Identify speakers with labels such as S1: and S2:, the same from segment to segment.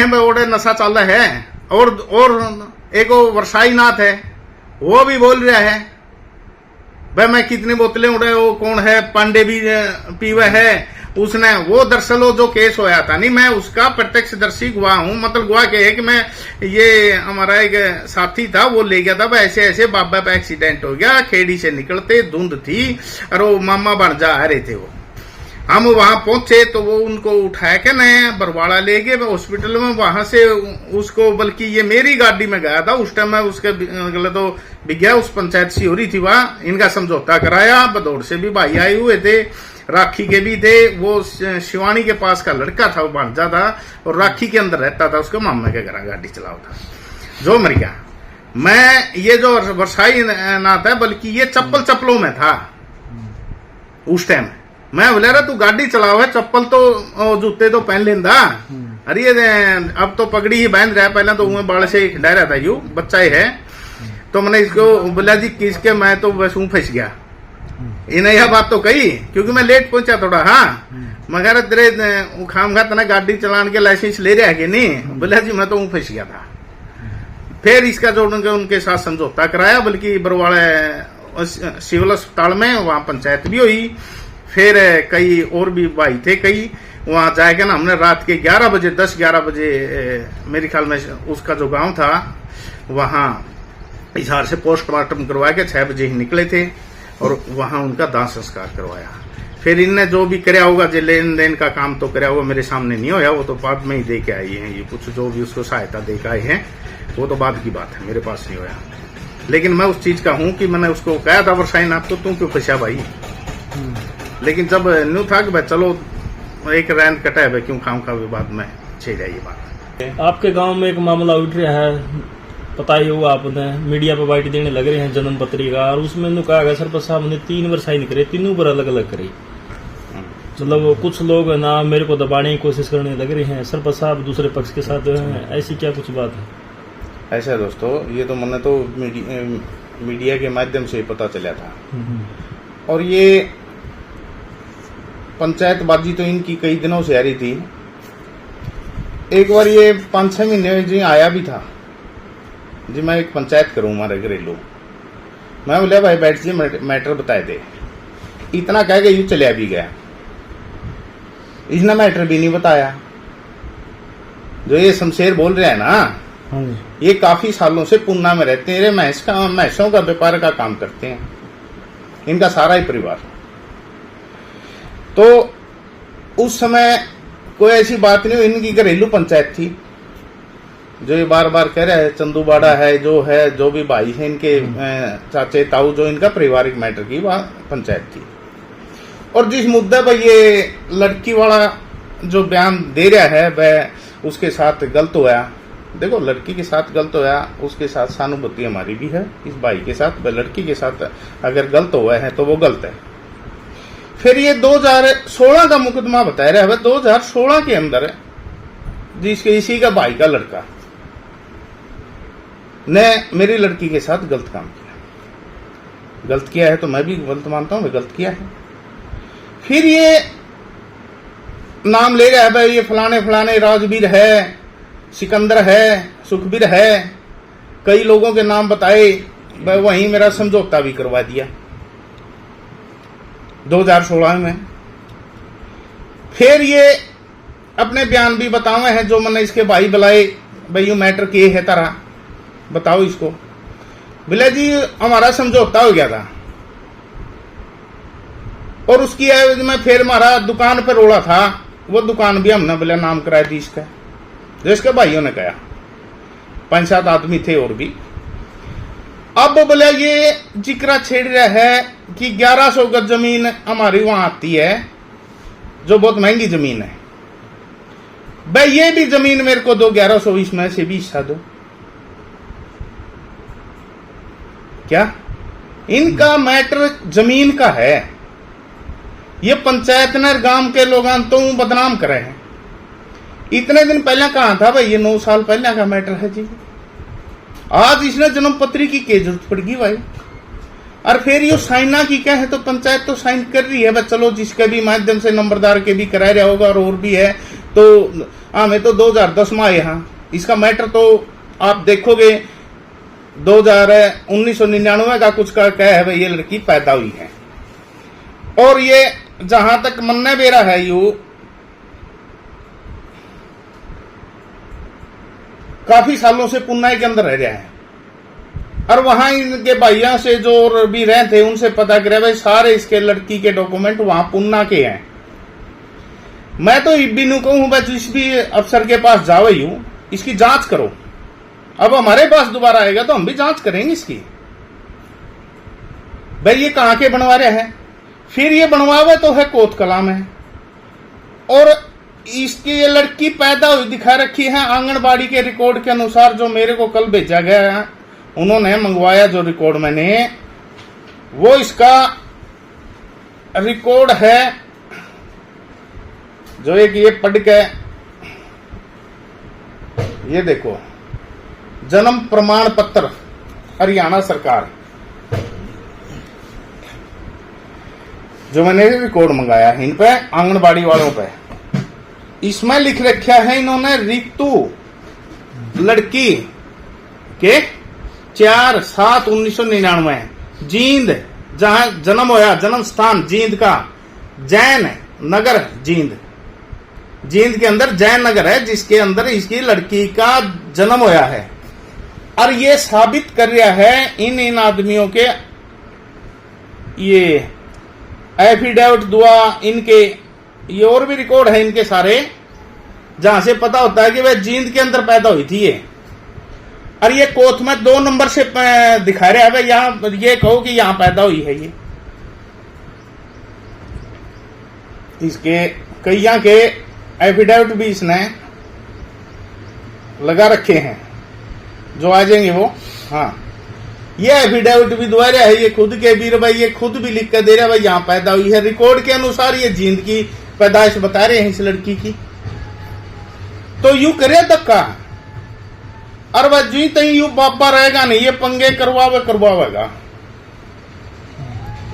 S1: में ओडे नशा चल रहा है। और एक वर्षाई नाथ है, वो भी बोल रहा है भाई मैं कितनी बोतलें उड़े, वो कौन है पांडे भी पीवे है उसने। वो दरअसल वो जो केस होया था नहीं, मैं उसका प्रत्यक्षदर्शी गवाह हूं। मतलब गवाह के है कि मैं ये हमारा एक साथी था, वो ले गया था भाई ऐसे ऐसे बाबा पे एक्सीडेंट हो गया, खेड़ी से निकलते धुंध थी और वो मामा बन जा रहे थे। वो हम वहां पहुंचे तो वो उनको उठाया के नए बरवाड़ा ले गए हॉस्पिटल में। वहां से उसको, बल्कि ये मेरी गाड़ी में गया था उस टाइम, मैं उसके गलत तो बिगया उस पंचायत सी हो रही थी, वहां इनका समझौता कराया। बदौड़ से भी भाई आए हुए थे, राखी के भी थे। वो शिवानी के पास का लड़का था, वो भांजा था और राखी के अंदर रहता था, उसके मामा के घर गाड़ी चलाओ था जो मर गया। मैं ये जो वर्षाई नाथ है, बल्कि ये चप्पलों में था उस टाइम। मैं बोले रहा तू गाड़ी चलाओ है, चप्पल तो जूते तो पहन लेंदा। अरे अब तो पगड़ी ही बांध रहा है, पहले तो बाल से खिंडा रहा था, यू बच्चा ही है। तो मैंने इसको बोला जी किसके, मैं तो बस फंस गया। इन्हें यह बात तो कही क्योंकि मैं लेट पहुंचा थोड़ा। हाँ मगर तेरे खाम खा तना गाड़ी चलाने के लाइसेंस ले रहा है कि नहीं। बोला जी मैं तो फंस गया था। फिर इसका जो उनके साथ समझौता कराया, बल्कि बरवाड़ा सिविल अस्पताल में वहां पंचायत भी हुई। फिर कई और भी भाई थे, कई वहां जाएगा ना। हमने रात के 11 बजे 10-11 बजे मेरे ख्याल में उसका जो गांव था वहां हिसार से पोस्टमार्टम करवा के 6 बजे ही निकले थे और वहां उनका दाह संस्कार करवाया। फिर इनने जो भी कराया होगा, जो लेन देन का काम तो कराया होगा, मेरे सामने नहीं होया, वो तो बाद में ही दे के आई है। ये कुछ जो भी उसको सहायता दे के आए हैं वो तो बाद की बात है, मेरे पास नहीं होया। लेकिन मैं उस चीज का हूं कि मैंने उसको कहा था वर्षाइन आपको, तुम क्यों फंसा भाई। लेकिन जब न्यू था कि भाई चलो एक रैंड कटा है भाई, क्यों खाम खा विवाद में छे जाए ये बात।
S2: आपके गांव में एक मामला उठ रहा है, पता ही होगा आपने, मीडिया पर बाइट देने लग रहे हैं जन्म पत्री का। और उसमें नु कहा गया सरपंच साहब ने 3 बार साइन करे, तीनों पर अलग अलग करी। मतलब कुछ लोग ना मेरे को दबाने की कोशिश करने लग रहे हैं, सरपंच साहब दूसरे पक्ष के साथ हैं। ऐसी क्या कुछ बात है?
S1: ऐसा दोस्तों, ये तो मैंने तो मीडिया के माध्यम से पता चला था। और ये पंचायतबाजी तो इनकी कई दिनों से आ रही थी। एक बार ये 5-6 महीने जी आया भी था जी, मैं एक पंचायत करूं हमारे घरेलू। मैं बोला भाई बैठ जी मैटर बताए दे। इतना कह के यूं चलिया भी गया, इसने मैटर भी नहीं बताया। जो ये शमशेर बोल रहे हैं ना, ये काफी सालों से पुन्ना में रहते हैं, भैंसों का व्यापार का काम करते हैं, इनका सारा ही परिवार। तो उस समय कोई ऐसी बात नहीं, इनकी घरेलू पंचायत थी। जो ये बार बार कह रहा है चंदूबाड़ा है, जो भी भाई है इनके चाचे ताऊ, जो इनका पारिवारिक मैटर की पंचायत थी। और जिस मुद्दे पर ये लड़की वाला जो बयान दे रहा है वह उसके साथ गलत होया। देखो लड़की के साथ गलत होया, उसके साथ सहानुभूति हमारी भी है इस भाई के साथ। वह लड़की के साथ अगर गलत हुआ है तो वो गलत है। फिर ये 2016 का मुकदमा बताया रहा है। 2016 के अंदर जिसके इसी का भाई का लड़का ने मेरी लड़की के साथ गलत काम किया। गलत किया है तो मैं भी गलत मानता हूं, गलत किया है। फिर ये नाम ले रहा है भाई ये फलाने फलाने राजवीर है, सिकंदर है, सुखबीर है, कई लोगों के नाम बताए। वहीं मेरा समझौता भी करवा दिया 2016 में। फिर ये अपने बयान भी बतावे हैं जो मैंने इसके भाई बुलाए, भाई यू मैटर किए है तारा बताओ इसको। बोले जी हमारा समझौता हो गया था और उसकी एवज में फिर हमारा दुकान पर रोड़ा था, वो दुकान भी हमने बोले नाम कराया दी इसका, जो इसके भाइयों ने कहा। 5-7 आदमी थे और भी। अब बोले ये जिक्र छेड़ रहा है कि 1100 गज जमीन हमारी वहां आती है जो बहुत महंगी जमीन है। भाई ये भी जमीन मेरे को दो, 1120 में से भी हिस्सा दो। क्या इनका मैटर जमीन का है? ये पंचायत ने गांव के लोग तो बदनाम करे हैं। इतने दिन पहले कहा था भाई, ये 9 साल पहले का मैटर है जी। आज इसने जन्म पत्री की क्या जरूरत पड़गी भाई? और फिर ये साइना की क्या है तो पंचायत तो साइन कर रही है। चलो जिसके भी माध्यम से नंबरदार के भी करा रहा होगा और भी है तो हमें तो 2010 में आए। हाँ, इसका मैटर तो आप देखोगे 1999 का कुछ का क्या है भाई, ये लड़की पैदा हुई है। और ये जहां तक मन्ने बेरा है, यू काफी सालों से पुन्ना के अंदर रह रहा है। और वहां इनके भाइयों से जो और भी रहे थे उनसे पता करे भाई सारे इसके लड़की के डॉक्यूमेंट वहां पुन्ना के हैं। मैं तो इब्बी कहूं भाई जिस भी अफसर के पास जाओ यूं इसकी जांच करो। अब हमारे पास दोबारा आएगा तो हम भी जांच करेंगे इसकी, भाई ये कहां के बनवा रहे हैं। फिर ये बनवावे तो है कोतकला में, और इसकी ये लड़की पैदा हुई दिखा रखी है आंगनबाड़ी के रिकॉर्ड के अनुसार, जो मेरे को कल भेजा गया है, उन्होंने मंगवाया जो रिकॉर्ड मैंने, वो इसका रिकॉर्ड है जो एक ये पढ़ के, ये देखो, जन्म प्रमाण पत्र हरियाणा सरकार, जो मैंने रिकॉर्ड मंगाया है इन पे आंगनबाड़ी वालों पे, इसमें लिख रखा है इन्होंने रितु लड़की के 4/7/1999 जींद, जहां जन्म होया, जन्म स्थान जींद का जैन नगर, जींद के अंदर जैन नगर है जिसके अंदर इसकी लड़की का जन्म होया है। और ये साबित कर रहा है इन आदमियों के ये एफिडेविट दुआ, इनके ये और भी रिकॉर्ड है इनके सारे, जहां से पता होता है कि वह जींद के अंदर पैदा हुई थी ये। और ये कोथ में 2 नंबर से दिखा रहा है, यहां ये कहो कि यहां पैदा हुई है ये। इसके कईया के एफिडेविट भी इसने लगा रखे हैं, जो आ जाएंगे वो। हाँ, ये एफिडेविट भी दोहरा है, ये खुद के वीर भाई, ये खुद भी लिख कर दे रहा भाई यहां पैदा हुई है। रिकॉर्ड के अनुसार ये जींद की पैदाइश बता रहे हैं इस लड़की की। तो यूं करे धक्का, और वह जी तई यूं बाबा रहेगा नहीं, ये पंगे करवावेगा।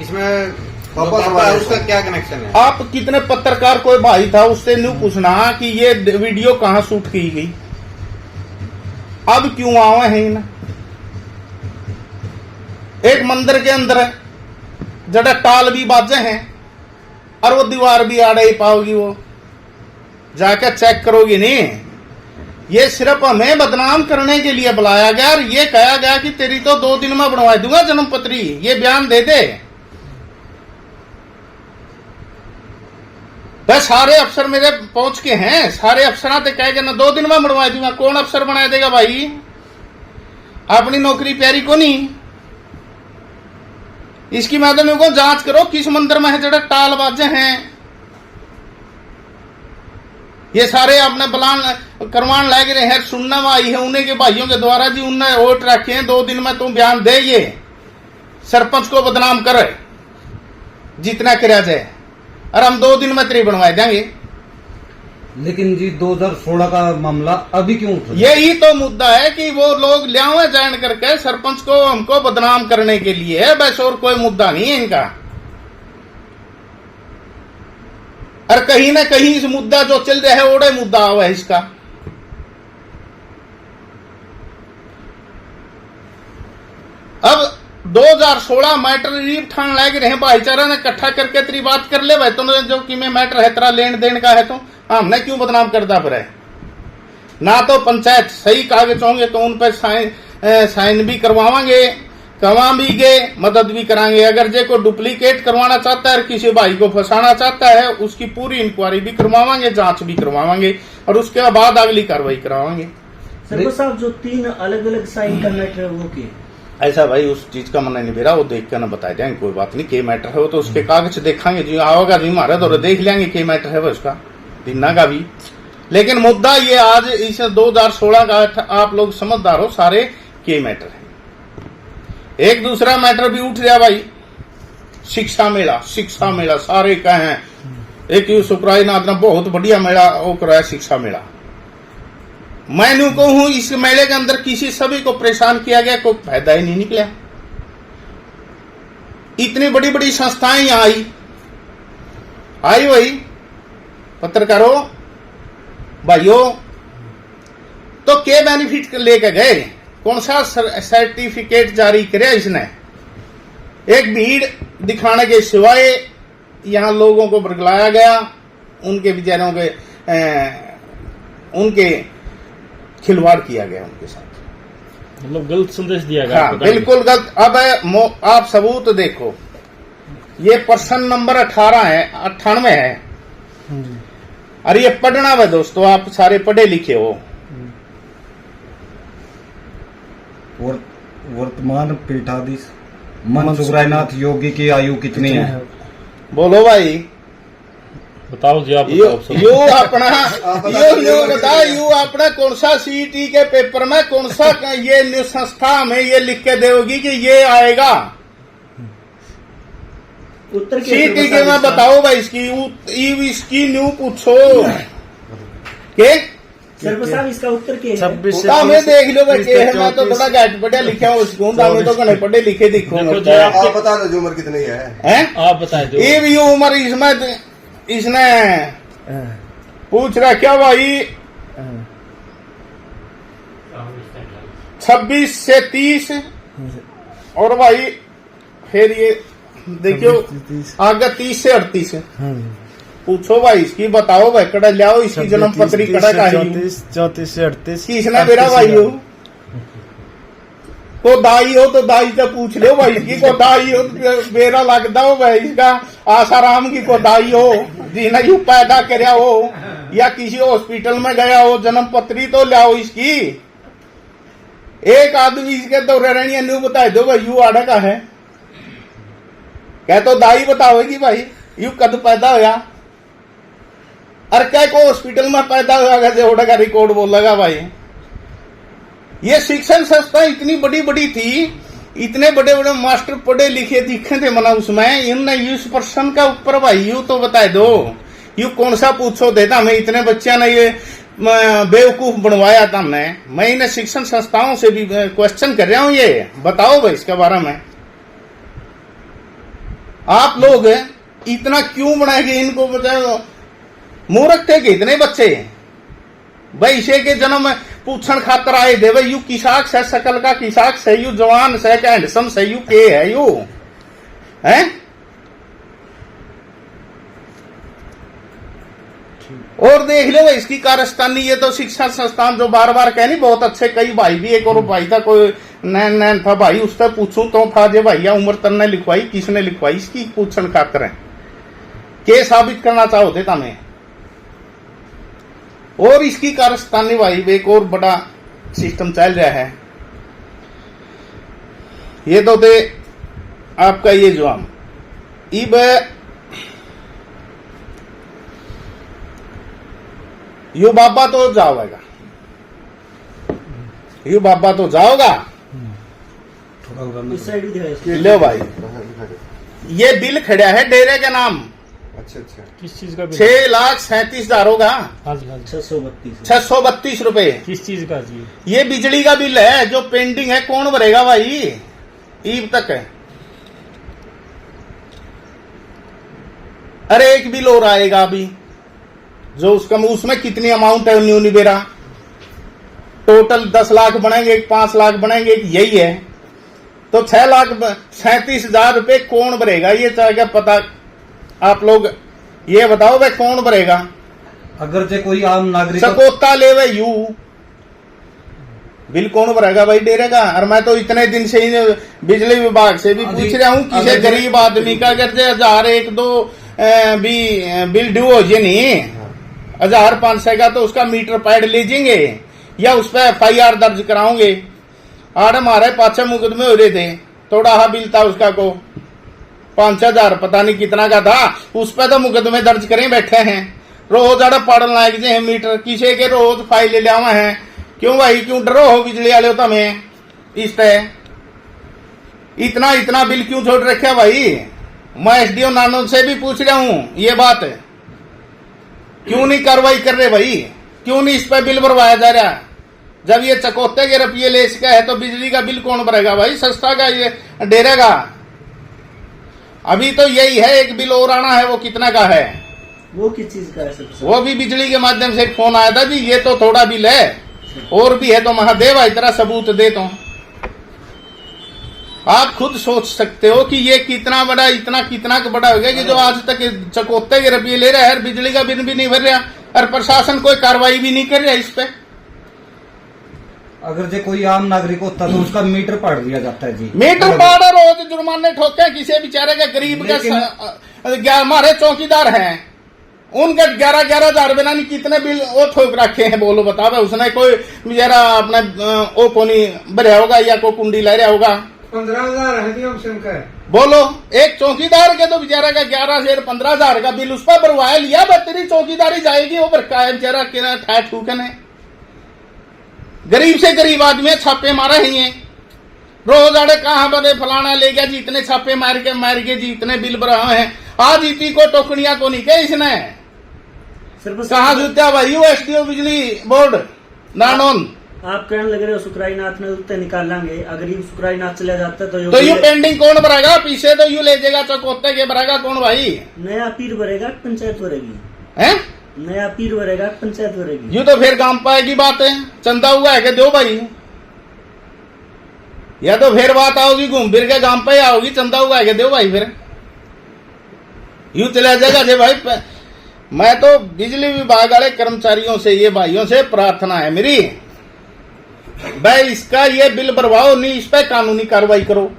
S3: इसमें पापा उसका क्या कनेक्शन है?
S1: आप कितने पत्रकार, कोई भाई था उससे न्यू पूछना कि ये वीडियो कहां शूट की गई, अब क्यों आवे हैं इन। एक मंदिर के अंदर है जड़ा टाल भी बाजे हैं, और वो दीवार भी आड़े ही पाओगी, वो जाकर चेक करोगी नहीं। ये सिर्फ हमें बदनाम करने के लिए बुलाया गया, और ये कहा गया कि तेरी तो 2 दिन में बनवा दूंगा जन्म पत्री, ये बयान दे दे। बस सारे अफसर मेरे पहुंच के हैं, सारे अफसर तो कहेगा ना 2 दिन में बनवा दूंगा। कौन अफसर बना देगा भाई, अपनी नौकरी प्यारी को नहीं। इसकी मैडम को जांच करो किस मंदिर में है जड़ा टाल बाजे हैं। ये सारे अपने बलान करवान लाग रहे हैं, सुनने में आई है उन्हें के भाइयों के द्वारा जी, उन्हें वोट रखे हैं 2 दिन में तुम बयान दे, ये सरपंच को बदनाम करे जितना करा जाए, और हम 2 दिन में तेरी बनवा देंगे।
S3: लेकिन जी 2016 का मामला अभी क्यों उठ रहा है?
S1: यही तो मुद्दा है कि वो लोग लियावे जान करके सरपंच को हमको बदनाम करने के लिए है, बस और कोई मुद्दा नहीं है इनका। और कहीं ना कहीं इस मुद्दा जो चल रहा है ओड़े मुद्दा हुआ है इसका। अब 2016 मैटर रीप ठान लाग रहे हैं, भाईचारा ने इकट्ठा करके तेरी बात कर ले भाई, तुमने जो कि में मैटर है तेरा लेन देन का है, तो हमने क्यों बदनाम करता पर है। ना तो पंचायत सही कागज होंगे तो उन पर साइन भी करवावांगे, कमा भी गए, मदद भी करांगे। अगर जे को डुप्लीकेट करवाना चाहता है, किसी भाई को फंसाना चाहता है, उसकी पूरी इंक्वायरी भी करवावांगे, जांच भी करवावांगे, और उसके बाद अगली कार्रवाई करवावांगे।
S2: सर साहब जो 3 अलग अलग साइन का मैटर है वो की
S1: ऐसा भाई उस चीज का मन नहीं बेरा, वो देख कर ना बताया जाएंगे, कोई बात नहीं। के मैटर है वो तो उसके कागज देखांगे जी, आओगा जी हमारा तो देख लेंगे के मैटर है वो उसका दिना का भी। लेकिन मुद्दा ये आज इस 2016 का, आप लोग समझदार हो सारे, के मैटर है। एक दूसरा मैटर भी उठ गया भाई, शिक्षा मेला सारे कहे हैं। एक सुपराई नाथ ने बहुत बढ़िया मेला वो कराया, शिक्षा मेला। मैं न्यू कहूं इस मेले के अंदर किसी सभी को परेशान किया गया, कोई फायदा ही नहीं निकला। इतनी बड़ी बड़ी संस्थाएं यहां आई वही पत्रकारों, भाइयों, तो क्या बेनिफिट लेके गए? कौन सा सर्टिफिकेट जारी करे इसने? एक भीड़ दिखाने के सिवाय यहां लोगों को बरगलाया गया, उनके बेचारों के उनके खिलवाड़ किया गया उनके साथ,
S2: मतलब गलत संदेश दिया गया।
S1: हाँ, बिल्कुल गलत। अब आप सबूत देखो, ये प्रश्न नंबर 18 है, 98 है। और ये पढ़ना है दोस्तों, आप सारे पढ़े लिखे हो।
S3: वर्तमान पीठाधीश मनसुखरायनाथ योगी की आयु कितनी है?
S1: बोलो भाई,
S2: बताओ जी, आप
S1: यू
S2: बताओ।
S1: अपना यू बताओ, यू अपना कौन सा सीईटी के पेपर में कौन सा ये संस्था में ये लिख के दोगी कि ये आएगा?
S4: उत्तर
S1: सीईटी के में बताओ भाई, इसकी न्यू पूछो के
S4: साहब, इसका उत्तर क्या है?
S3: 26
S1: मैं देख लो भाई, के है? मैं तो थोड़ा गैट पढ़ा लिखा हूँ उसको, मैं तो घने पढ़े लिखे दिखो।
S2: देखो जी,
S5: आप बता दो जो उम्र कितनी है?
S1: हैं?
S2: आप बता दो।
S1: ये भी उम्र इसमें इसने पूछ रहा क्या भाई? 26 से 30 और भाई फिर ये देखियो आगे 30 से 38 पूछो भाई इसकी, बताओ भाई, कड़ा लाओ इसकी जन्म पत्री कड़ा का
S3: 34 से 38
S1: किसने मेरा भाई हो? को दाई हो तो दाई से पूछ लो भाई इसकी, को दाई हो तो मेरा लगता हो भाई इसका आसाराम की को दाई हो, जिन्हें यू पैदा करया हो या किसी हॉस्पिटल में गया हो, जन्म पत्री तो लाओ इसकी। एक आदमी इसके दौरे रहनी न्यू बता दो भाई, यू आड़ा का है क्या? तो दाई बताओगी भाई, यू कद पैदा होया और क्या को हॉस्पिटल में पैदा होगा जोड़ा का रिकॉर्ड बोलेगा भाई। ये शिक्षण संस्था इतनी बड़ी बड़ी थी, इतने बड़े बड़े मास्टर पढ़े लिखे दिखे थे मना उसमें, इनने इस प्रश्न का ऊपर भाई यू तो बता दो, यू कौन सा पूछो देता? मैं इतने बच्चा ने ये बेवकूफ बनवाया था मैं इन्हें शिक्षण संस्थाओं से भी क्वेश्चन कर रहा हूं, ये बताओ भाई इसके बारे में। आप लोग इतना क्यों बनाएंगे इनको? बताओ, मूर्ख थे कि इतने बच्चे भाई इसे के जन्म पूछण खातर आए दे भाई, यू किसाक से सकल का किसाक से, यू जवान से का हैंडसम से, यू के है यू है? और देख लो भाई इसकी कारस्तानी, ये तो शिक्षा संस्थान जो बार बार कहनी बहुत अच्छे, कई भाई भी, एक और भाई था कोई नैन नैन था भाई, उससे पूछूं तो था जे भैया उम्र तन्ने लिखवाई, किसने लिखवाई इसकी पूछण खातर है? के साबित करना चाहोते तमें? और इसकी कारस्तानी भाई एक और बड़ा सिस्टम चल रहा है, ये तो थे आपका ये जो हम इब यू बाबा तो जाओगा, यू बाबा तो जाओगा।
S4: इस साइड भी दिखाइए।
S1: लो भाई, ये बिल खड़ा है डेरे के नाम,
S5: अच्छा अच्छा,
S2: किस चीज का बिल?
S1: 6,37,000 होगा,
S2: हाँ जी, हाँ जी।
S4: 632
S1: रुपए।
S2: किस चीज का जी?
S1: ये बिजली का बिल है जो पेंडिंग है, कौन भरेगा भाई? ईब तक है। अरे एक बिल और आएगा अभी, जो उसका उसमें कितनी अमाउंट है न्यू निबेरा, टोटल 10 लाख बनेंगे, 5 लाख बनेंगे, यही है। तो 6,37,000 रुपए कौन भरेगा? ये चाहेगा पता आप लोग ये बताओ भाई, कौन भरेगा?
S3: अगर जो कोई आम नागरिक
S1: सकोता ले वे यू बिल कौन भरेगा भाई डेरे का? और मैं तो इतने दिन से ही बिजली विभाग से भी पूछ रहा हूँ, किसी गरीब आदमी का अगर 1,000 1-2 भी बिल ड्यू हो जाए नहीं 1,500 का, तो उसका मीटर पैड ले जाएंगे या उस पर FIR दर्ज कराओगे। आड़ हमारे पाछे मुकदमे हो रहे थे, थोड़ा हा बिल था उसका को 5,000 पता नहीं कितना का था, उस पर तो मुकदमे दर्ज करें बैठे हैं। रोज आड़े पढ़न लायक जे मीटर किसी के रोज फाइल ले लिया है। क्यों भाई, क्यों डरो हो बिजली वाले हो तमें? इस तरह इतना इतना बिल क्यों छोड़ रखे भाई? मैं SDO नानों से भी पूछ रहा हूं ये बात, क्यों नहीं कार्रवाई कर रहे भाई? क्यों नहीं इस पर बिल भरवाया जा रहा? जब ये चकोते के रुपये ले इसका है तो बिजली का बिल कौन भरेगा भाई? सस्ता का ये डेरे का। अभी तो यही है, एक बिल और आना है, वो कितना का है?
S4: वो किस चीज का है सरपंच साहब?
S1: वो भी बिजली के माध्यम से एक फोन आया था जी, ये तो थोड़ा बिल है और भी है तो महादेव इतना सबूत दे तो आप खुद सोच सकते हो कि ये कितना बड़ा, इतना कितना बड़ा हो गया कि जो आज तक चकोते के रुपये ले रहा है, बिजली का बिल भी नहीं भर रहा और प्रशासन कोई कार्रवाई भी नहीं कर रहा इस पे।
S3: अगर जो कोई आम नागरिक होता तो उसका मीटर पाड़ दिया जाता है जी।
S1: मीटर पाड़ा रोज जुर्माने ठोके किसी बेचारे के गरीब के। हमारे चौकीदार हैं उनके 11,000 बिना नहीं कितने बिल वो ठोक रखे हैं, बोलो बताओ। उसने कोई बेचारा अपना वो कोनी भरा होगा या कोई कुंडी ले रहा होगा।
S6: 15,000 है जी ऑप्शन का।
S1: बोलो एक चौकीदार के तो बेचारा का 11 से 15,000 का बिल उस पर भरवाया लिया, तेरी चौकीदारी जाएगी वो बेचारा ठा ठूकन है। गरीब से गरीब आदमी छापे मारा ही है रोज आड़े कहाँ बदे फलाना ले गया जी, इतने छापे मार के जी इतने बिल भरा है। आज इतनी को टोकनिया को नहीं क्या इसने
S4: सरपंच
S1: कहा
S4: साहब,
S1: जुत्या भाई एसडीओ बिजली बोर्ड नानोन
S4: आप कहने लग रहे हो सुकराईनाथ में उत्ते निकालेंगे, अगर ये सुकराईनाथ चला जाता तो
S1: तो यू पेंडिंग कौन भरेगा? पीछे तो यू ले जाएगा चकोते के भरेगा कौन भाई?
S4: नया पीर भरेगा पंचायत भरेगी,
S1: हैं?
S4: नया पीर भरेगा पंचायत भरेगी।
S1: यू तो फिर काम पाएगी बात है, चंदा हुआ है कि दो भाई, या तो फिर बात आओगी घूम फिर के गांव पे आओगी, चंदा हुआ है कि दो भाई। फिर यू चला जाएगा जे भाई। मैं तो बिजली विभाग वाले कर्मचारियों से, ये भाइयों से प्रार्थना है मेरी, भाई इसका ये बिल भरवाओ नहीं, इस पे कानूनी कार्रवाई करो।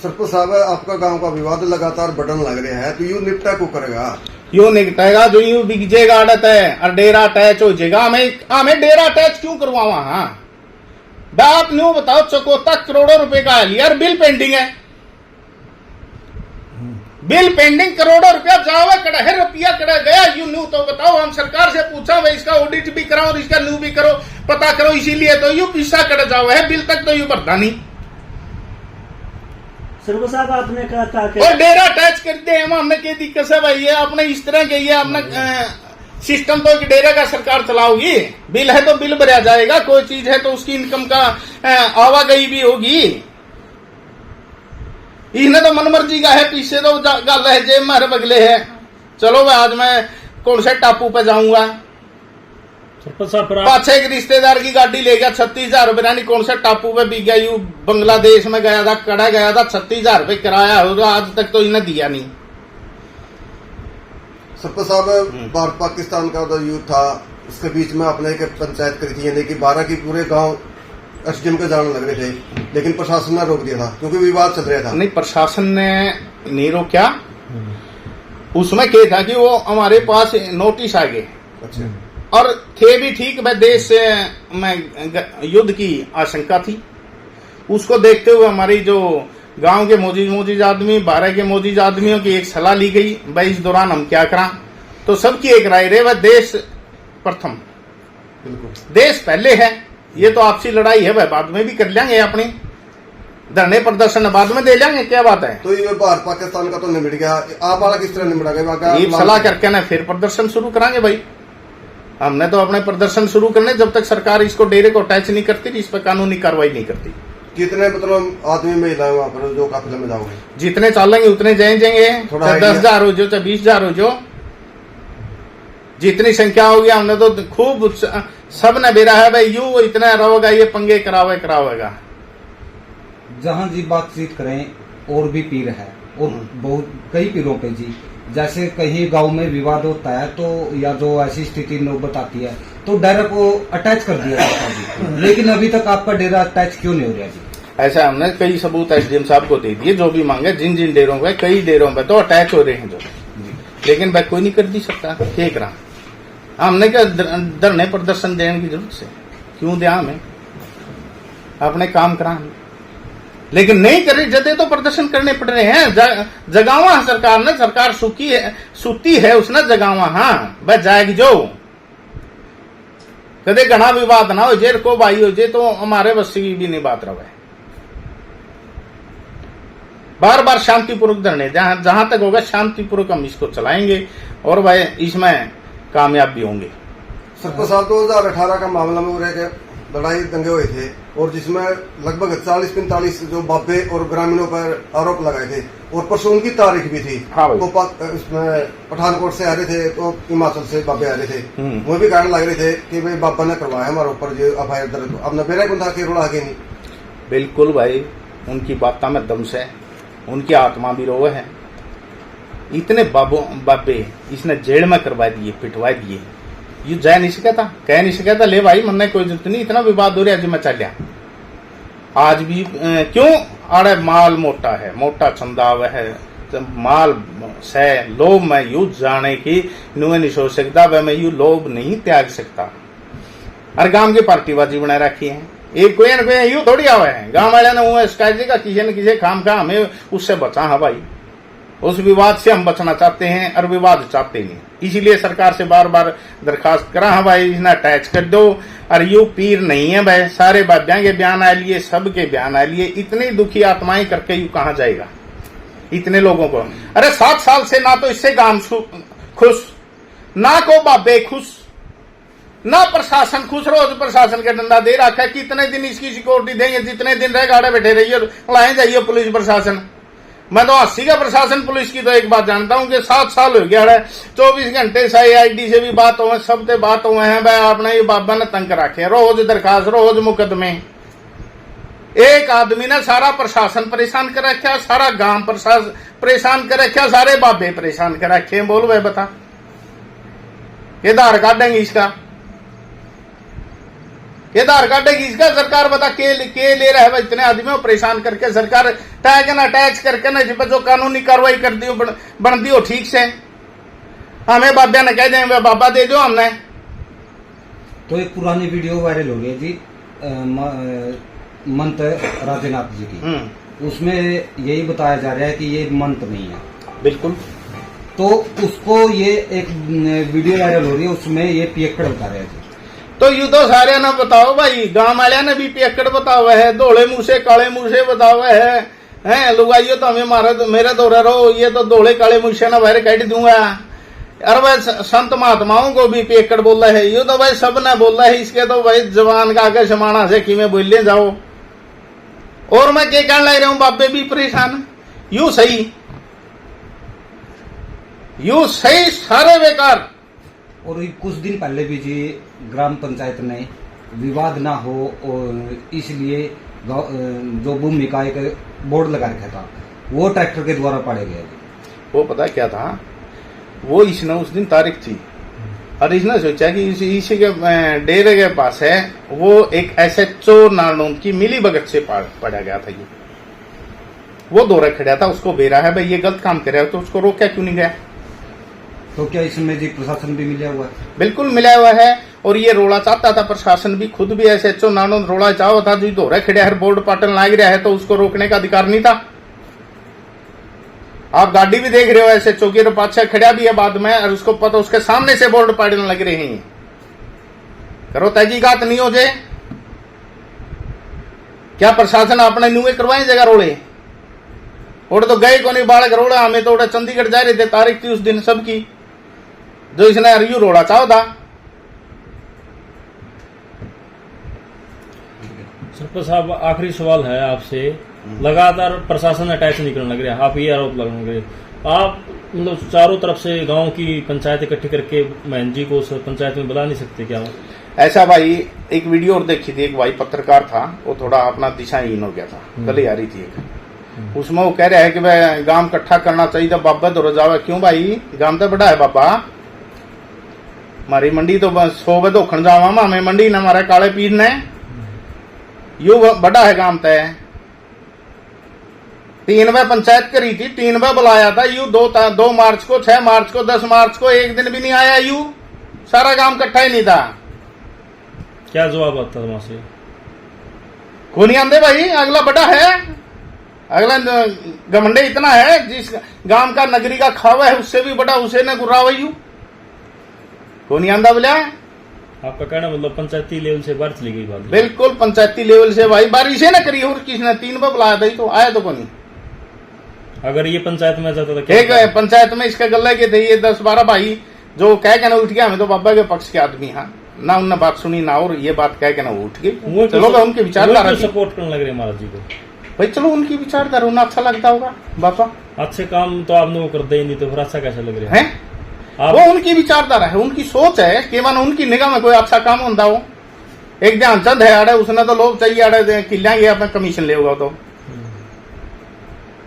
S5: सरपंच साहब आपका गांव का विवाद लगातार बढ़ने लग रहा है, तो यू निपटा को करेगा?
S1: यू निकटेगा जो यू बिगजेगा आड़त है और डेरा अटैच हो जाएगा। हमें डेरा अटैच क्यों करवावा? हाँ आप न्यू बताओ, चकोता करोड़ों रुपए का है लिया और बिल पेंडिंग है। बिल पेंडिंग करोड़ों रुपया जावा कड़ा है, रुपया कड़ा गया यू न्यू तो बताओ। हम सरकार से पूछा भाई इसका ऑडिट भी कराओ और इसका न्यू भी करो, पता करो, इसीलिए तो यू पैसा कड़ा जावा है, बिल तक तो यू भरता नहीं।
S4: सरपंच साहब आपने कहा था कि
S1: और डेरा अटैच करते हैं हमने क्या दिक्कत है भाई? ये आपने इस तरह के ये अपना सिस्टम तो एक डेरा का सरकार चलाओगी, बिल है तो बिल भरा जाएगा, कोई चीज है तो उसकी इनकम का आवागई भी होगी। इसने तो मनमर्जी का है, पीछे तो गल है जे मारे बगले है। चलो भाई आज मैं कौन से टापू पे जाऊंगा,
S2: सरपंच साहब फिर आप
S1: पाछे एक रिश्तेदार की गाड़ी ले गया 36,000 रुपये, नहीं कौन से टापू पे बिक गया, यू बांग्लादेश में गया था, कड़ा गया था, 36,000 रुपये किराया होगा, आज तक तो इन्हें दिया नहीं।
S5: सरपंच साहब भारत पाकिस्तान का जो युद्ध था उसके बीच में आपने एक पंचायत करी थी, यानी कि 12 की पूरे गांव एसडीएम के जाने लग रहे थे, लेकिन प्रशासन ने रोक दिया था क्योंकि विवाद चल रहा था।
S1: नहीं प्रशासन ने नहीं रोका, उसमें क्या था कि वो हमारे पास नोटिस आ गए
S5: अच्छा,
S1: और थे भी ठीक, वह देश में युद्ध की आशंका थी। उसको देखते हुए हमारी जो गांव के मौजूद आदमी, 12 के मौजूद आदमियों की एक सलाह ली गई, भाई इस दौरान हम क्या करा। तो सबकी एक राय रहे, वह देश प्रथम,
S5: बिल्कुल
S1: देश पहले है। ये तो आपसी लड़ाई है, वह बाद में भी कर लेंगे, अपनी धरने प्रदर्शन बाद में दे लेंगे, क्या बात है।
S5: तो ये भारत पाकिस्तान का तो निबट गया, आप वाला किस तरह निबटा गया?
S1: ये सलाह करके ना फिर प्रदर्शन शुरू कराएंगे भाई। हमने तो अपने प्रदर्शन शुरू करने, जब तक सरकार इसको डेरे को अटैच नहीं करती, इस पर कानूनी कार्रवाई नहीं करती।
S5: कितने मतलब आदमी महिलाएं वहाँ पर जो काफिले में जाओगे?
S1: जितने चालेंगे उतने जाएंगे,
S5: थोड़ा
S1: चाहे 10,000 हो जो, चाहे 20,000 हो जो, जितनी संख्या होगी। हमने तो खूब सब ने बेरा है भाई, यू इतना रहोगा, ये पंगे करावेगा।
S3: जहाँ जी बातचीत करें और भी पीर है, और बहुत कई पीरों पे जी, जैसे कहीं गांव में विवाद होता है तो या जो ऐसी स्थिति नौबत आती है तो डेरा को अटैच कर दिया जाता है जी, लेकिन अभी तक आपका डेरा अटैच क्यों नहीं हो रहा जी?
S1: ऐसा हमने कई सबूत एसडीएम साहब को दे दिए, जो भी मांगे, जिन जिन डेरों पे, कई डेरों पे तो अटैच हो रहे हैं जो, लेकिन भाई कोई नहीं कर दी सकता, ठीक रहा। हमने क्या धरने प्रदर्शन देने की जरूरत से क्यों दिया? हमें अपने काम करा, लेकिन नहीं कर रही जदे तो प्रदर्शन करने पड़ रहे हैं। जगावा सरकार ने, सरकार सूती है उसने जगावा, हाँ बस जाएगी जो कदे घना विवाद ना हो जे, को भाई हो जे तो हमारे बस की भी नहीं बात रहे। बार बार शांतिपूर्वक धरने, जहां तक होगा शांतिपूर्वक हम इसको चलाएंगे और भाई इसमें कामयाब भी होंगे।
S5: सरपंच साहब 2018 का मामला में रह गए लड़ाई दंगे हुए थे और जिसमें लगभग 40-45 जो बाबे और ग्रामीणों पर आरोप लगाए थे और परसों उनकी तारीख भी थी।
S1: हाँ भाई।
S5: वो उसमें पठानकोट से आ रहे थे तो हिमाचल से बाबे आ रहे थे, वो भी कारण लग रहे थे कि भाई बाबा ने करवाया हमारे ऊपर जो एफआईआर दर्ज। अब नबेरा कौन था कि रोड़ा आगे नहीं।
S1: बिल्कुल भाई, उनकी बातों में दम से, उनकी आत्मा भी रोवे है। इतने बाबे इसने जेल में करवा दिए, पिटवा दिए, ये जा नहीं सकता, कह नहीं सकता ले भाई मन कोई जरूरत नहीं, इतना विवाद हो रहा है मैं चलिया। आज भी क्यों आड़े माल मोटा है, मोटा चंदाव है, माल से लोभ में यू जाने की नुए नहीं सोच सकता, वह मैं यू लोभ नहीं त्याग सकता। हर गांव की पार्टीबाजी बना रखी है, एक कोई न कोई यू थोड़ी आवे है, गांव वाले ने वो शिकायत का किसी न किसी खाम खा हमें उससे बचा है भाई। उस विवाद से हम बचना चाहते हैं और विवाद चाहते नहीं, इसीलिए सरकार से बार बार दरखास्त करा है भाई इन्हें अटैच कर दो। और यू पीर नहीं है भाई, सारे बाब्या के बयान आ लिए, सबके बयान आ लिए, इतनी दुखी आत्माएं करके यू कहां जाएगा इतने लोगों को। अरे 7 साल से ना तो इससे गांव खुश, ना को बाबे खुश, ना प्रशासन खुश। रोज प्रशासन का डंडा दे रखा है, कितने दिन इसकी सिक्योरिटी देंगे, जितने दिन रह गाड़े बैठे रहिए, लाए जाइए पुलिस प्रशासन। मैं तो 80 का प्रशासन पुलिस की तो एक बात जानता हूं कि 7 साल हो गया है, 24 घंटे से आईडी से भी बात हुए, सबसे बात हुए हैं भाई आपने ये बाबा ने तंग रखे, रोज दरखास्त, रोज मुकदमे। एक आदमी ने सारा प्रशासन परेशान कर रखा, सारा गांव प्रशासन परेशान कर रखा, सारे बाबे परेशान कर रखे। बोल भाई बता के आधार काटेंगे इसका, ये आधार काटेगी इसका सरकार, बता के ले रहा है इतने आदमियों परेशान करके। सरकार टैग ना अटैच करके ना जिस पर जो कानूनी कार्रवाई कर दी बन दी हो ठीक से, हमें बाबा ने कह देंगे बाबा दे दो हमने।
S3: तो एक पुरानी वीडियो वायरल हो रही है जी मंत राजेनाथ जी की, उसमें यही बताया जा रहा है कि ये मंत नहीं है।
S1: बिल्कुल।
S3: तो उसको ये एक वीडियो वायरल हो रही है, उसमें ये पियक्कड़ बता रहे हैं जी।
S1: तो यू तो सारे ना बताओ भाई, गांव वाले ने भी पियक्कड़ बताओ है, धोले मुंह से काले मुंह से बताओ है लुगाइयो तो हमें मेरे दौरा रहो, ये तो धोले काले मुंह से ना बाहर काट दूंगा। अरे भाई संत महात्माओं को भी पियक्कड़ बोला है, यू तो भाई सब ने बोला है, इसके तो भाई जवान का आगे समाना से कि मैं बोलिए जाओ। और मैं क्या कहने लग रहा हूं, बाबे भी परेशान, यू सही सारे बेकार।
S3: और कुछ दिन पहले भी जी ग्राम पंचायत ने विवाद ना हो और इसलिए जो भूमि निकाय का बोर्ड लगा रखा था वो ट्रैक्टर के द्वारा पाड़े गए।
S1: वो पता क्या था, वो इसने उस दिन तारीख थी और इसने सोचा कि इसी के डेरे के पास है, वो एक SHO नारनौंद की मिली भगत से पड़ा गया था। ये वो दौरा खड़ा था, उसको बेरा है भाई ये गलत काम कर रहा है, तो उसको रोका क्यों नहीं गया।
S3: तो क्या इसमें जी प्रशासन भी मिला हुआ है?
S1: बिल्कुल मिला हुआ है। और ये रोड़ा चाहता था प्रशासन भी, खुद भी SHO नारनौंद रोड़ा चाहो था, जो दौरा खड़ा है बोर्ड पाटन लाग रहा है, तो उसको रोकने का अधिकार नहीं था। आप गाड़ी भी देख रहे हो SHO की, पाछे खड़ा भी है बाद में, और उसको पता उसके सामने से बोर्ड पाटन लग रहे हैं। करो तहकीकात नहीं हो जाए, क्या प्रशासन अपने नुए करवाए जगह रोड़े, और तो गए को नहीं बालक रोड़ा, हमें तो चंडीगढ़ जा रहे थे, तारीख थी उस दिन सबकी, जो इसने अरयू रोड़ा चाहो था।
S2: सरपंच साहब आखिरी सवाल है आपसे, लगातार प्रशासन अटैच नहीं करने लग रहा है, आप ये आरोप लगाने लग रहे, आप मतलब चारों तरफ से गांव की पंचायत इकट्ठी करके महन जी को उस पंचायत में बुला नहीं सकते क्या?
S1: ऐसा भाई एक वीडियो और देखी थी, एक भाई पत्रकार था, वो थोड़ा अपना दिशाहीन हो गया था, गली आ रही थी एक, उसमें वो कह रहा है कि भाई गांव इकट्ठा करना चाहिए था, बाबा दौड़ जावा। क्यों भाई, गांव तो बड़ा है बाबा, हमारी मंडी तो 100 बजे धोखन जावा, हमें मंडी न हमारे काले पीर ने, यू बड़ा है गांव तय। 3 बजे पंचायत करी थी, 3 बजे बुलाया था, यू 2 मार्च को, 6 मार्च को, 10 मार्च को, एक दिन भी नहीं आया, यू सारा गांव इकट्ठा ही नहीं था।
S2: क्या जवाब आता था वहां से?
S1: को नहीं आंदे भाई, अगला बड़ा है, अगला घमंडे इतना है, जिस गांव का नगरी का खावा है उससे भी बड़ा उसे न गुर्रावा, यू को नहीं आंदा बोलिया।
S2: आपका कहना मतलब पंचायती लेवल से बात चली गई बात?
S1: बिल्कुल पंचायती लेवल से भाई, बारिश ने करी और किसने 3 बार बुलाया था, तो आया तो को नहीं।
S2: अगर ये पंचायत में जाता था क्या?
S1: एक पंचायत में इसके गले के थे ये 10-12 भाई, जो कह के ना उठ गया, हमें तो बाबा के पक्ष के आदमी हैं, ना उनने बात सुनी ना, और ये बात कह के ना वो उठ गई। चलो भाई उनके विचारधारा
S2: सपोर्ट करने लग रहे हैं महाराज जी को
S1: भाई, चलो उनकी विचारधारा उन्हें अच्छा लगता होगा बापा।
S2: अच्छे काम तो आपने वो करते ही नहीं, तो फिर अच्छा कैसे लग रहा है?
S1: हैं वो उनकी विचारधारा है, उनकी सोच है कि मन उनकी निगाह में कोई अच्छा काम होता हो। एक ध्यानचंद है आड़े, उसने तो लोग चाहिए आड़े किलेंगे अपने कमीशन ले होगा, तो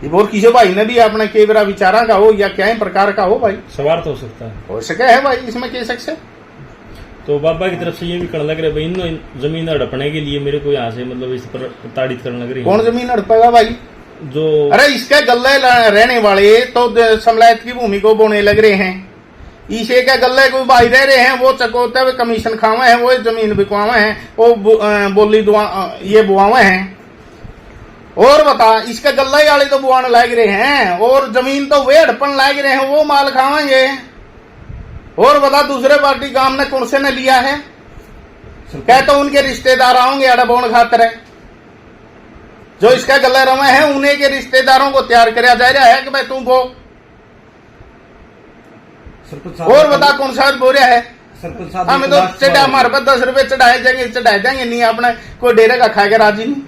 S1: ये बोल किसी भाई ने भी अपने के बेरा विचारा का हो या क्या ही प्रकार का हो भाई,
S2: सवार तो हो सकता है,
S1: हो सके है भाई इसमें कह सकते।
S2: तो बाबा की तरफ से ये भी करने लग रहे भाई, इन जमीन हड़पने के लिए मेरे को यहाँ से मतलब इस पर प्रताड़ित करने लग रही है।
S1: कौन जमीन हड़पेगा भाई?
S2: जो
S1: अरे इसके गले रहने वाले तो समलायत की भूमि को बोने लग रहे हैं, इसे क्या गले कोई भाई रह रहे हैं, वो चकोते हुए कमीशन खावे हैं, वो जमीन बिकवावे हैं, वो बोली ये बुआवे हैं। और बता इसके गले वाले तो बुआने लग रहे हैं, और जमीन तो वे हड़पन लग रहे हैं, वो माल खावेंगे। और बता दूसरे पार्टी गांव ने कौन से ने लिया है? क्या तो उनके रिश्तेदार आओगे अड़ा बोन खातर है, जो इसका गले रवे हैं उन्हीं के रिश्तेदारों को तैयार कराया जा रहा है कि भाई तुम वो। और बता कौन सा बोल रहा है? हमें तो चढ़ा हमारे पास 10 रुपए चढ़ाए जाएंगे नहीं, अपने कोई डेरे का खाएगा राजी नहीं।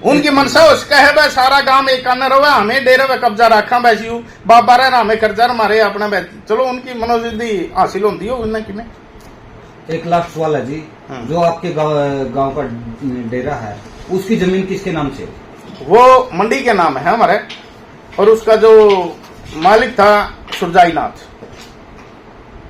S1: उनकी मनसा उसका है भाई सारा गांव एक कान रहा, हमें डेरे में कब्जा रखा वैसी बाबा रहा, हमें कर्जा मारे अपना। चलो उनकी मनोसिद्धि हासिल होती हो उन्हें कि
S3: एक लाख सवाल है जी, जो आपके गांव का डेरा है उसकी जमीन किसके नाम से?
S1: वो मंडी के नाम है हमारे, और उसका जो मालिक था सुरजाई नाथ,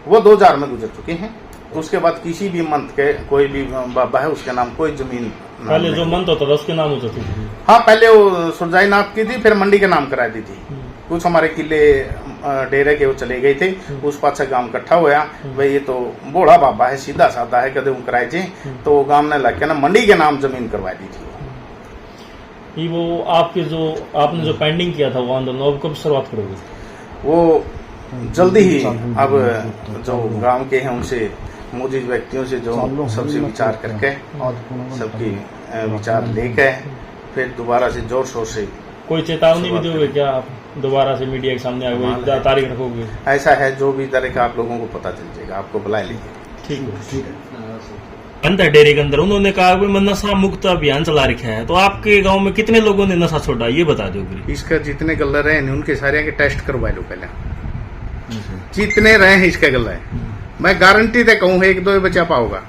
S1: वो 2000 में गुजर चुके हैं। तो उसके बाद किसी भी मंथ के कोई भी बाबा है उसके नाम कोई जमीन
S2: पहले जो मंथ होता था उसके नाम हो जाती थी।
S1: हाँ पहले वो सुरजाई नाथ की थी, फिर मंडी के नाम करा दी थी। कुछ हमारे किले डेरे के वो चले गए थे, उस पास से गांव इकट्ठा हुआ भाई ये तो बूढ़ा बाबा है, सीधा साधा है, कदे कराए थे, तो गांव ने लग के ना मंडी के नाम जमीन करवा दी थी।
S2: ये वो आपके जो आपने जो पेंडिंग किया था वो आंदोलन, अब कब शुरुआत करोगे?
S1: वो जल्दी ही अब जो गांव के हैं उनसे मौजूद व्यक्तियों से जो सबसे विचार करके सबकी विचार लेके फिर दोबारा से जोर शोर से
S2: कोई चेतावनी भी दोगे क्या आप दोबारा से मीडिया के सामने आगे तारीख रखोगे?
S1: ऐसा है जो भी तरह का आप लोगों को पता चल जाएगा, आपको बुला लेंगे।
S2: ठीक है। अंदर डेरे के अंदर उन्होंने कहा कि मैं नशा मुक्त अभियान चला रखा है, तो आपके गांव में कितने लोगों ने नशा छोड़ा ये बता दो।
S1: इसका जितने गल्ला रहे हैं उनके सारे के टेस्ट करवा लो पहले, जितने रहे हैं इसका गल्ला है। मैं गारंटी दे कहूँ 1-2 बचा पाओगा,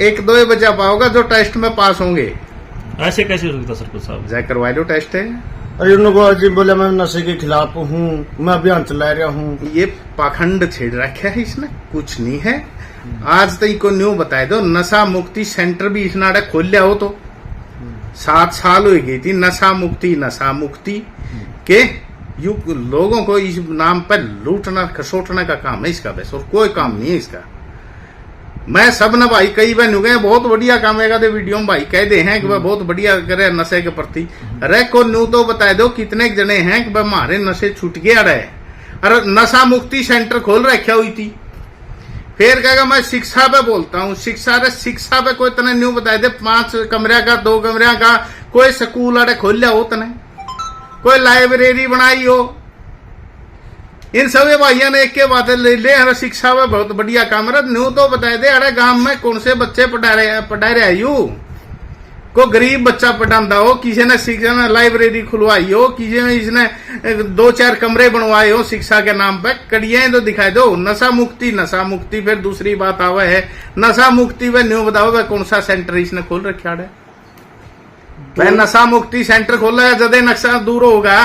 S1: 1-2 बचा पाओगा जो टेस्ट में पास होंगे।
S2: ऐसे कैसे हो सकता सरपंच साहब?
S1: जाए करवा लो टेस्ट है।
S7: अरे उनको जी बोले मैं नशे के खिलाफ हूँ, मैं अभियान चला रहा हूँ।
S1: ये पाखंड छेड़ रखा है इसने, कुछ नहीं है। आज तक को न्यू बताए दो, नशा मुक्ति सेंटर भी इसने आड़े खोल लिया हो तो 7 साल हो गई थी नशा मुक्ति के यू लोगों को इस नाम पर लूटना खसोटने का काम है इसका, बस और कोई काम नहीं है इसका। मैं सब न भाई कई बार नु गए बहुत बढ़िया काम है, वीडियो में भाई कह दे हैं कि वह बहुत बढ़िया करे नशे के प्रति। अरे को न्यू तो बताए दो कितने जने हैं कि हमारे नशे छूट गया रहे। अरे नशा मुक्ति सेंटर खोल रखा हुई थी, फिर कहेगा मैं शिक्षा पे बोलता हूँ। शिक्षा पे कोई तने न्यू बताए दे 5 कमरे का 2 कमरे का कोई स्कूल अरे खोल लिया हो, तने कोई लाइब्रेरी बनाई हो। इन सभी भाइयों ने एक के बात ले अरे शिक्षा में बहुत बढ़िया काम है। न्यू तो बताए दे अरे गांव में कौन से बच्चे पढ़ा रहे यू को गरीब बच्चा पढ़ाता हो, किसी ने शिक्षा ने लाइब्रेरी खुलवाई हो, किसी ने इसने 2-4 कमरे बनवाए हो शिक्षा के नाम पे। कड़ियां तो दिखाई दो। नशा मुक्ति फिर दूसरी बात आवा है नशा मुक्ति वे न्यू बताओ वे कौन सा सेंटर इसने खोल रखा है? नशा मुक्ति सेंटर खोला है जदे नक्शा दूर होगा।